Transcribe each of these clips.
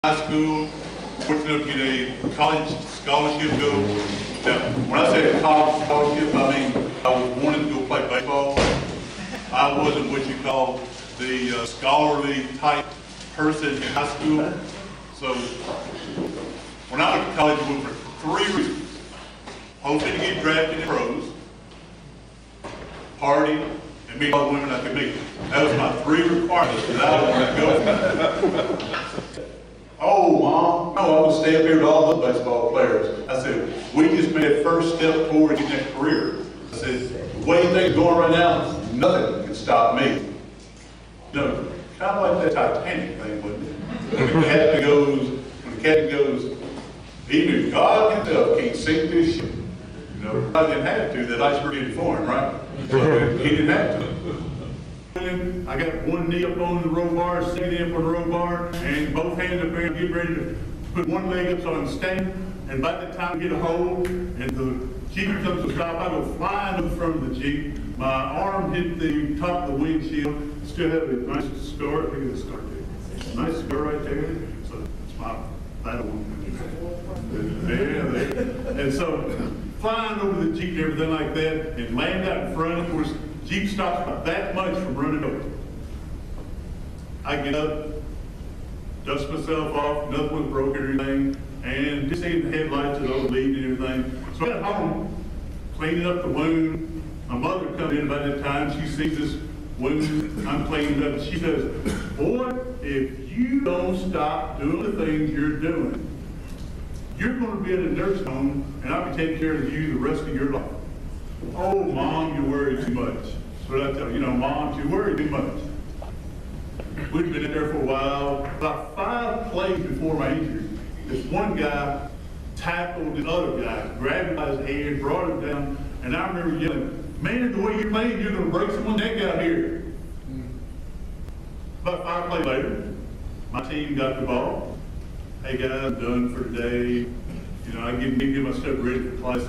high school, fortunate enough to get a college scholarship to go. Now, when I say a college scholarship, I mean I was wanting to go play baseball. I wasn't what you call the scholarly type person in high school. So when I went to college, I went for 3 reasons. Hoping to get drafted in pros, party, and meet all the women I could meet. That was my 3 requirements that I wanted to go. Oh, Mom, no, I would stay up here with all the baseball players. I said, we just made that first step towards getting that career. I said, the way things are going right now, nothing can stop me. No, kind of like that Titanic thing, wasn't it? When the captain goes, even if God himself can't sink this ship, you know, I didn't have to, that iceberg did it for him, right? So he didn't have to. I got one knee up on the row bar, sitting in for the row bar, and both hands up there, getting ready to put one leg up so I can stand. And by the time I get a hold, and the Jeep comes to stop, I go flying to the front of the Jeep. My arm hit the top of the windshield. Still have a nice scar. Look at this scar there. Nice scar right there. So it's my battle wound. There. And so flying over the Jeep and everything like that, and land out in front. Of course, Jeep stops about that much from running over. I get up, dust myself off, nothing was broken or anything, and just seeing the headlights of those bleeding and everything. So I got home, cleaning up the wound. My mother comes in about that time. She sees this wound I'm cleaning up. She says, boy, if you don't stop doing the things you're doing, you're going to be in a nursing home, and I'll be taking care of you the rest of your life. Oh, Mom, you worry too much. That's what I tell you. Mom, you worry too much. We'd been in there for a while. About 5 plays before my injury, this one guy tackled this other guy, grabbed him by his hand, brought him down, and I remember yelling, man, the way you're playing, you're going to break someone's neck out here. About 5 plays later, my team got the ball. Hey, guys, I'm done for today. I get my stuff ready for class.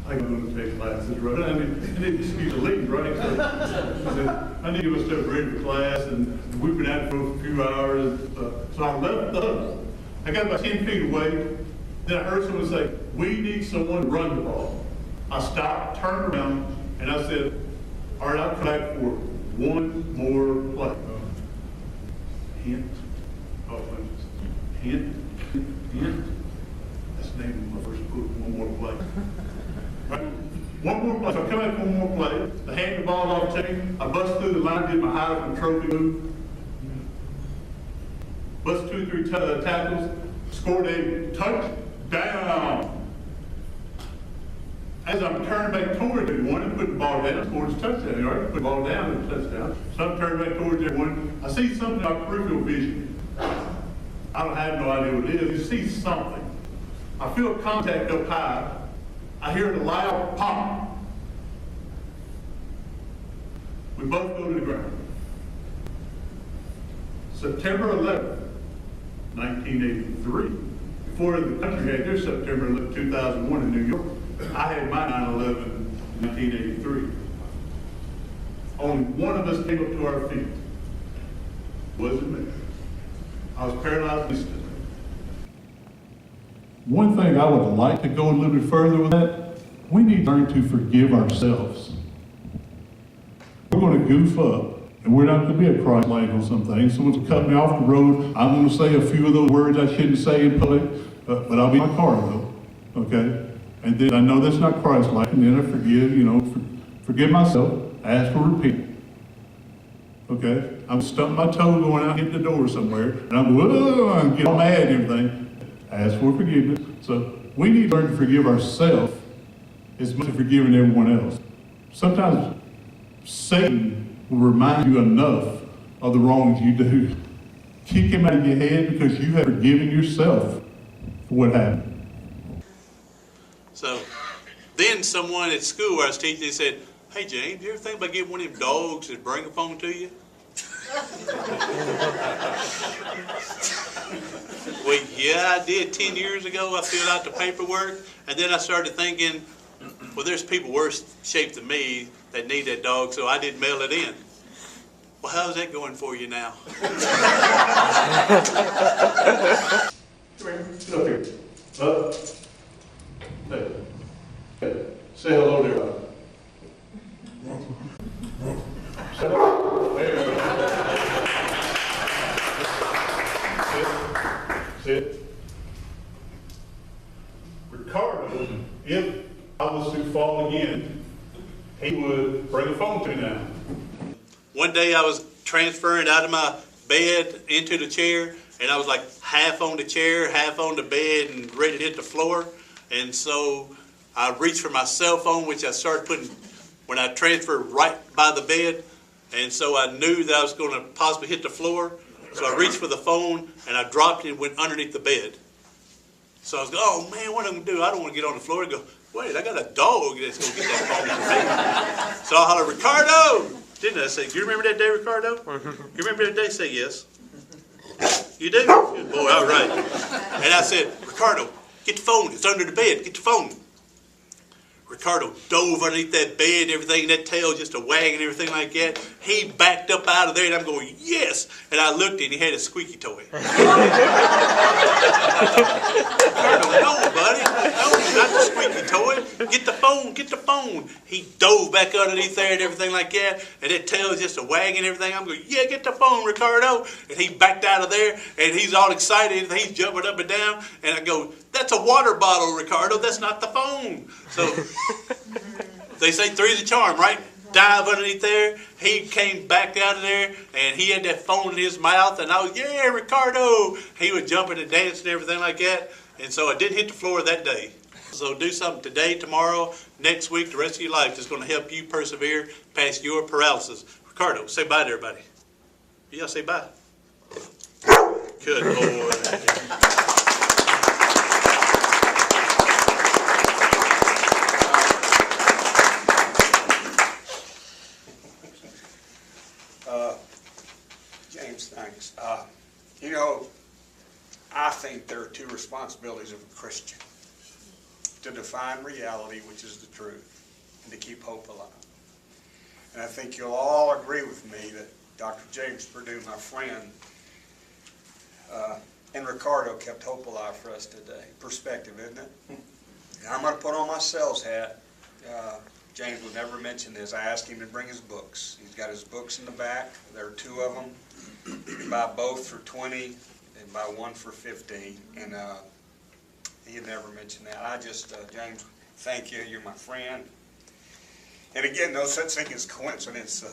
I go to take classes, right? I need to excuse the leave, right? So I need to get my stuff ready for class, and we've been out for a few hours. So I left the hut. I got about 10 feet away. Then I heard someone say, we need someone to run the ball. I stopped, turned around, and I said, all right, I'll come back for one more play. Hint. Oh, hint. That's the name of my first book, one more play. Right? One more play. So I come back for one more play. They hand the ball off to me. I bust through the line, did my Heisman Trophy move. Bust 2 or 3 tackles. Scored a touchdown. As I'm turning back towards everyone and putting the ball down, scored a touchdown. You already put the ball down and a touchdown. So I'm turning back towards everyone. I see something in my peripheral vision. I don't have no idea what it is. You see something. I feel contact up high. I hear the loud pop. We both go to the ground. September 11th, 1983. Before the country had their September 11th, 2001 in New York, I had my 9/11 in 1983. Only one of us came up to our feet. It wasn't me. I was paralyzed instantly. One thing I would like to go a little bit further with that, we need to learn to forgive ourselves. We're going to goof up, and we're not going to be a Christ-like on some things. Someone's going to cut me off the road. I'm going to say a few of those words I shouldn't say in public, but I'll be in my car though, okay? And then I know that's not Christ-like, and then I forgive, forgive myself, ask for repentance. Okay? I'm stumping my toe going out, hitting the door somewhere, and I'm going, whoa, and get all mad and everything. Ask for forgiveness. So we need to learn to forgive ourselves as much as forgiving everyone else. Sometimes Satan will remind you enough of the wrongs you do. Kick him out of your head because you have forgiven yourself for what happened. So then someone at school where I was teaching, they said, hey James, you ever think about getting one of them dogs that bring a phone to you? Well, yeah, I did 10 years ago. I filled out the paperwork, and then I started thinking, well, there's people worse shape than me that need that dog, so I didn't mail it in. Well, how's that going for you now? Come here. Get up here. Up. Hey. Hey. Say hello to everybody. Sit up. There you go. Sit. Sit. Ricardo, if I was to fall again, he would bring a phone to me now. One day I was transferring out of my bed into the chair, and I was like half on the chair, half on the bed, and ready to hit the floor. And so I reached for my cell phone, which I started putting when I transferred right by the bed. And so I knew that I was going to possibly hit the floor. So I reached for the phone, and I dropped it and went underneath the bed. So I was going, oh man, what am I going to do? I don't want to get on the floor and go, wait, I got a dog that's going to get that phone for me. So I hollered, Ricardo! Didn't I say, do you remember that day, Ricardo? You remember that day? Say yes. You do? Good boy, all right. And I said, Ricardo, get the phone. It's under the bed. Get the phone. Ricardo dove underneath that bed and everything, that tail just a wag and everything like that. He backed up out of there, and I'm going, yes. And I looked, and he had a squeaky toy. Ricardo, no, buddy. No, not the squeaky toy. Get the phone. Get the phone. He dove back underneath there and everything like that, and that tail is just a wag and everything. I'm going, yeah, get the phone, Ricardo. And he backed out of there, and he's all excited, and he's jumping up and down. And I go, that's a water bottle, Ricardo. That's not the phone. So they say three's a charm, right? Dive underneath there. He came back out of there, and he had that phone in his mouth, and I was, yeah, Ricardo. He was jumping and dancing and everything like that. And so I didn't hit the floor that day. So do something today, tomorrow, next week, the rest of your life that's going to help you persevere past your paralysis. Ricardo, say bye to everybody. Yeah, say bye. Good Lord. James, thanks. You know, I think there are two responsibilities of a Christian: to define reality, which is the truth, and to keep hope alive. And I think you'll all agree with me that Dr. James Perdue, my friend, and Ricardo kept hope alive for us today. Perspective, isn't it? And I'm going to put on my sales hat. James would never mention this. I asked him to bring his books. He's got his books in the back. There are two of them. You buy both for $20 and buy one for $15. And he had never mentioned that. I just, James, thank you. You're my friend. And again, no such thing as coincidence.